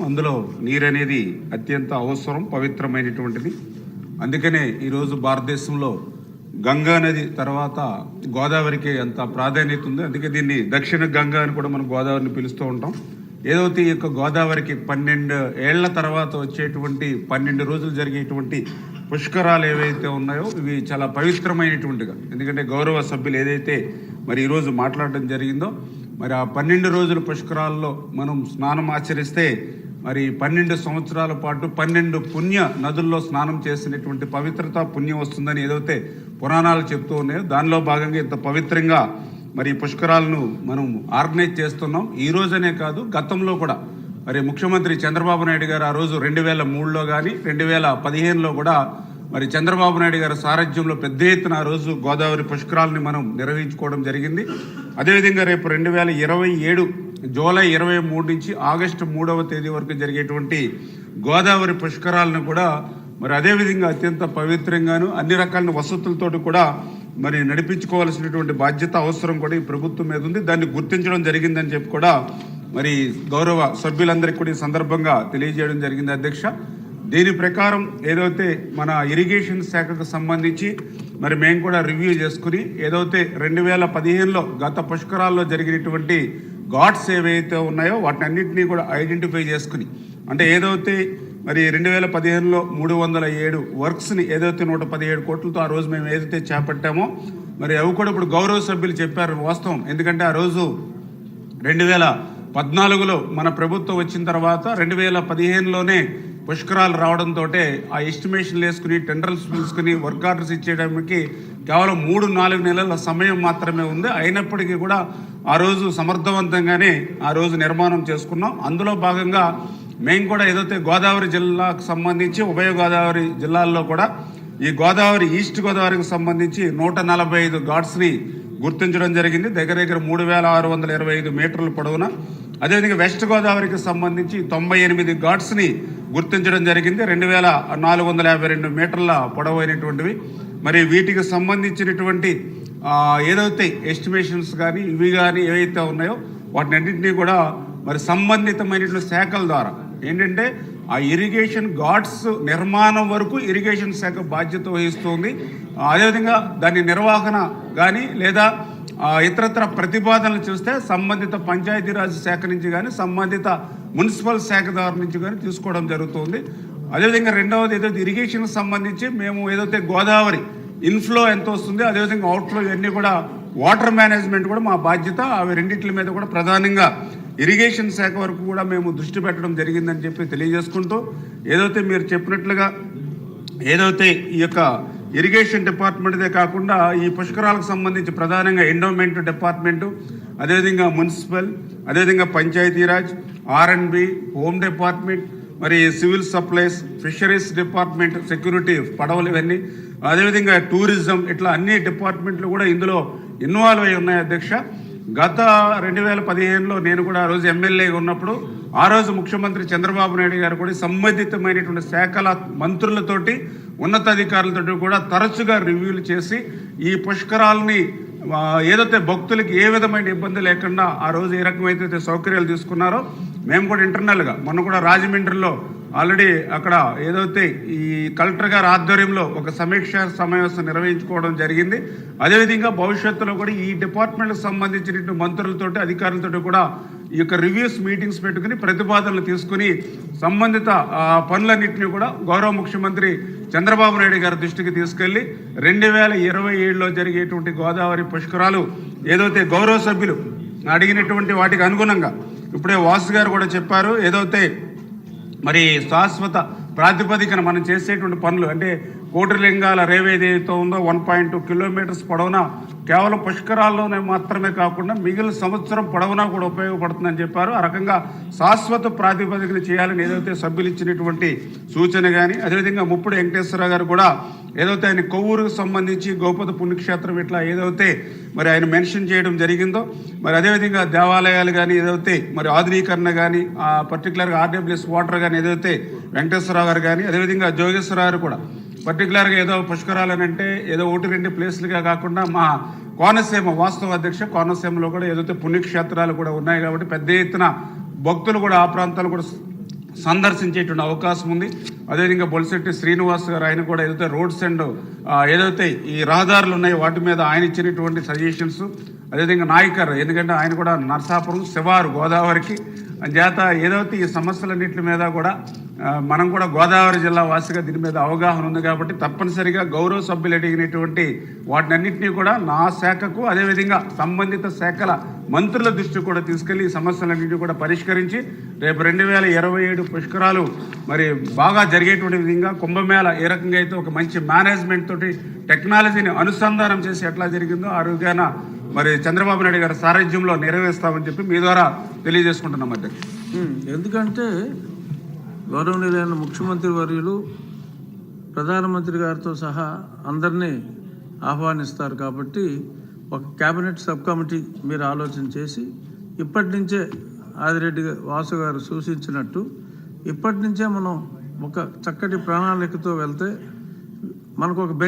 అందులో నీరు అనేది అత్యంత అవసరం, పవిత్రమైనటువంటిది. అందుకనే ఈరోజు భారతదేశంలో గంగా నది తర్వాత గోదావరికి ఎంత ప్రాధాన్యత ఉంది. అందుకే దీన్ని దక్షిణ గంగా అని కూడా మనం గోదావరిని పిలుస్తూ ఉంటాం. ఏదైతే ఈ యొక్క గోదావరికి 12 ఏళ్ల తర్వాత వచ్చేటువంటి 12 రోజులు జరిగేటువంటి పుష్కరాలు ఏవైతే ఉన్నాయో ఇవి చాలా పవిత్రమైనటువంటిగా, ఎందుకంటే గౌరవ సభ్యులు ఏదైతే మరి ఈరోజు మాట్లాడడం జరిగిందో మరి ఆ 12 రోజుల పుష్కరాల్లో మనం స్నానం ఆచరిస్తే మరి 12 సంవత్సరాల పాటు 12 పుణ్య నదుల్లో స్నానం చేసినటువంటి పవిత్రత, పుణ్యం వస్తుందని ఏదైతే పురాణాలు చెప్తూ ఉన్నాయో దానిలో భాగంగా ఇంత పవిత్రంగా మరి పుష్కరాలను మనం ఆర్గనైజ్ చేస్తున్నాం. ఈ రోజనే కాదు, గతంలో కూడా మరి ముఖ్యమంత్రి చంద్రబాబు నాయుడు గారు ఆ రోజు 2003లో కానీ 2015లో కూడా మరి చంద్రబాబు నాయుడు గారి సారథ్యంలో పెద్ద ఎత్తున ఆ రోజు గోదావరి పుష్కరాలని మనం నిర్వహించుకోవడం జరిగింది. అదేవిధంగా రేపు 2027 జూలై 23 నుంచి ఆగస్టు 3వ తేదీ వరకు జరిగేటువంటి గోదావరి పుష్కరాలను కూడా మరి అదేవిధంగా అత్యంత పవిత్రంగాను అన్ని రకాల వసతులతోటి కూడా మరి నడిపించుకోవాల్సినటువంటి బాధ్యత, అవసరం కూడా ఈ ప్రభుత్వం మీద ఉంది. దాన్ని గుర్తించడం జరిగిందని చెప్పి కూడా మరి గౌరవ సభ్యులందరికీ కూడా ఈ సందర్భంగా తెలియజేయడం జరిగింది అధ్యక్ష. దీని ప్రకారం ఏదైతే మన ఇరిగేషన్ శాఖకు సంబంధించి మరి మేము కూడా రివ్యూ చేసుకుని ఏదైతే 2015లో గత పుష్కరాల్లో జరిగినటువంటి ఘాట్స్ ఏవైతే ఉన్నాయో వాటిని అన్నింటినీ కూడా ఐడెంటిఫై చేసుకుని, అంటే ఏదైతే మరి 2015లో 307 వర్క్స్ని ఏదైతే 117 కోట్లతో ఆ రోజు మేము ఏదైతే చేపట్టామో మరి అవి కూడా ఇప్పుడు గౌరవ సభ్యులు చెప్పారు వాస్తవం. ఎందుకంటే ఆ రోజు 2014లో మన ప్రభుత్వం వచ్చిన తర్వాత 2015లోనే పుష్కరాలు రావడంతో ఆ ఎస్టిమేషన్లు వేసుకుని టెండర్స్ పిలుచుకుని వర్క్ ఆర్డర్స్ ఇచ్చేయడానికి కేవలం 3-4 నెలల సమయం మాత్రమే ఉంది. అయినప్పటికీ కూడా ఆ రోజు సమర్థవంతంగానే ఆ రోజు నిర్మాణం చేసుకున్నాం. అందులో భాగంగా మేము కూడా ఏదైతే గోదావరి జిల్లాకు సంబంధించి ఉభయ గోదావరి జిల్లాల్లో కూడా ఈ గోదావరి ఈస్ట్ గోదావరికి సంబంధించి 145 ఘాట్స్ని గుర్తించడం జరిగింది, దగ్గర 3625 మీటర్ల పొడవున. అదేవిధంగా వెస్ట్ గోదావరికి సంబంధించి 98 ఘాట్స్ని గుర్తించడం జరిగింది, 2452 మీటర్ల పొడవైనటువంటివి. మరి వీటికి సంబంధించినటువంటి ఏదైతే ఎస్టిమేషన్స్ కానీ ఇవి కానీ ఏవైతే ఉన్నాయో వాటిని అన్నింటినీ కూడా మరి సంబంధితమైనటువంటి శాఖల ద్వారా ఏంటంటే ఆ ఇరిగేషన్ ఘాట్స్ నిర్మాణం వరకు ఇరిగేషన్ శాఖ బాధ్యత వహిస్తుంది. అదేవిధంగా దాని నిర్వహణ కానీ లేదా ఇతరత్ర ప్రతిపాదనలు చూస్తే సంబంధిత పంచాయతీరాజ్ శాఖ నుంచి కానీ సంబంధిత మున్సిపల్ శాఖ ద్వారా నుంచి కానీ తీసుకోవడం జరుగుతుంది. అదేవిధంగా రెండవది ఏదైతే ఇరిగేషన్కి సంబంధించి మేము ఏదైతే గోదావరి ఇన్ఫ్లో ఎంత వస్తుంది, అదేవిధంగా అవుట్ఫ్లో ఇవన్నీ కూడా వాటర్ మేనేజ్మెంట్ కూడా మా బాధ్యత. అవి రెండింటి మీద కూడా ప్రధానంగా ఇరిగేషన్ శాఖ వరకు కూడా మేము దృష్టి పెట్టడం జరిగిందని చెప్పి తెలియజేసుకుంటూ, ఏదైతే మీరు చెప్పినట్లుగా ఏదైతే ఈ యొక్క ఇరిగేషన్ డిపార్ట్మెంట్దే కాకుండా ఈ పుష్కరాలకు సంబంధించి ప్రధానంగా ఎండోమెంట్ డిపార్ట్మెంటు, అదేవిధంగా మున్సిపల్, అదేవిధంగా పంచాయతీరాజ్, R&B, హోమ్ డిపార్ట్మెంట్, మరి civil supplies, fisheries department, security, పడవలు, ఇవన్నీ, అదేవిధంగా టూరిజం, ఇట్లా అన్ని డిపార్ట్మెంట్లు కూడా ఇందులో ఇన్వాల్వ్ అయి ఉన్నాయి అధ్యక్ష. గత 2015లో నేను కూడా ఆ రోజు ఎమ్మెల్యేగా ఉన్నప్పుడు ఆ రోజు ముఖ్యమంత్రి చంద్రబాబు నాయుడు గారు కూడా సంబంధితమైనటువంటి శాఖల మంత్రులతోటి ఉన్నతాధికారులతో కూడా తరచుగా రివ్యూలు చేసి ఈ పుష్కరాలని ఏదైతే భక్తులకి ఏ విధమైన ఇబ్బంది లేకుండా ఆ రోజు ఏ రకమైతే సౌకర్యాలు తీసుకున్నారో మేము కూడా ఇంటర్నల్గా మొన్న కూడా రాజమండ్రిలో ఆల్రెడీ అక్కడ ఏదైతే ఈ కలెక్టర్ గారి ఆధ్వర్యంలో ఒక సమీక్ష సమావేశం నిర్వహించుకోవడం జరిగింది. అదేవిధంగా భవిష్యత్తులో కూడా ఈ డిపార్ట్మెంట్కి సంబంధించిన మంత్రులతోటి అధికారులతో కూడా ఈ యొక్క రివ్యూస్ మీటింగ్స్ పెట్టుకుని ప్రతిపాదనలు తీసుకుని సంబంధిత పనులన్నింటినీ కూడా గౌరవ ముఖ్యమంత్రి చంద్రబాబు నాయుడు గారి దృష్టికి తీసుకెళ్లి 2027లో జరిగేటువంటి గోదావరి పుష్కరాలు ఏదైతే గౌరవ సభ్యులు అడిగినటువంటి వాటికి అనుగుణంగా ఇప్పుడే వాసు గారు కూడా చెప్పారు, ఏదైతే మరి శాశ్వత ప్రాతిపదికన మనం చేసేటువంటి పనులు అంటే కోటిలింగాల రేవు ఏదైతే ఉందో 1.2 కిలోమీటర్స్ పొడవునా కేవలం పుష్కరాల్లోనే మాత్రమే కాకుండా మిగిలిన సంవత్సరం పొడవునా కూడా ఉపయోగపడుతుందని చెప్పారు. ఆ రకంగా శాశ్వత ప్రాతిపదికన చేయాలని ఏదైతే సభ్యులు ఇచ్చినటువంటి సూచన కానీ, అదేవిధంగా ముప్పుడు వెంకటేశ్వరరావు గారు కూడా ఏదైతే ఆయన కొవ్వూరుకు సంబంధించి గోపద పుణ్యక్షేత్రం ఇట్లా ఏదైతే మరి ఆయన మెన్షన్ చేయడం జరిగిందో, మరి అదేవిధంగా దేవాలయాలు కానీ ఏదైతే మరి ఆధునీకరణ కానీ పర్టికులర్గా RWS వాటర్ కానీ ఏదైతే వెంకటేశ్వరరావు గారు కానీ, అదేవిధంగా జోగేశ్వరరావు గారు కూడా పర్టికులర్గా ఏదో పుష్కరాలు అని అంటే ఏదో 1-2 ప్లేస్లుగా కాకుండా మా కోనసీమ వాస్తవ అధ్యక్ష కోనసీమలో కూడా ఏదైతే పుణ్యక్షేత్రాలు కూడా ఉన్నాయి కాబట్టి పెద్ద ఎత్తున భక్తులు కూడా ఆ ప్రాంతాలు కూడా సందర్శించేటువంటి అవకాశం ఉంది. అదేవిధంగా బొలిశెట్టి శ్రీనివాస్ గారు ఆయన కూడా ఏదైతే రోడ్స్ అండ్ ఏదైతే ఈ రహదారులు ఉన్నాయో వాటి మీద ఆయన ఇచ్చినటువంటి సజెషన్స్, అదేవిధంగా నాయకర్, ఎందుకంటే ఆయన కూడా నరసాపురం శివారు గోదావరికి చేత ఏదైతే ఈ సమస్యలన్నింటి మీద కూడా మనం కూడా గోదావరి జిల్లా వాసిగా దీని మీద అవగాహన ఉంది కాబట్టి తప్పనిసరిగా గౌరవ సభ్యులు అడిగినటువంటి వాటినన్నింటినీ కూడా నా శాఖకు అదేవిధంగా సంబంధిత శాఖల మంత్రుల దృష్టి కూడా తీసుకెళ్లి ఈ సమస్యలన్నింటినీ కూడా పరిష్కరించి రేపు 2027 పుష్కరాలు మరి బాగా జరిగేటువంటి విధంగా కుంభమేళ ఏ రకంగా అయితే ఒక మంచి మేనేజ్మెంట్ తోటి టెక్నాలజీని అనుసంధానం చేసి ఎట్లా జరిగిందో ఆ రోజున మరి చంద్రబాబు నాయుడు గారి సారథ్యంలో నెరవేరుస్తామని చెప్పి మీ ద్వారా తెలియజేసుకుంటున్నాం అధ్యక్ష. ఎందుకంటే గౌరవనీయులైన ముఖ్యమంత్రి వర్యులు ప్రధానమంత్రి గారితో సహా అందరినీ ఆహ్వానిస్తారు కాబట్టి ఒక కేబినెట్ సబ్ కమిటీ మీరు ఆలోచన చేసి ఇప్పటి నుంచే ఆదిరెడ్డి వాసు గారు సూచించినట్టు ఇప్పటి నుంచే మనం ఒక చక్కటి ప్రణాళికతో వెళ్తే మనకు ఒక బెంచ్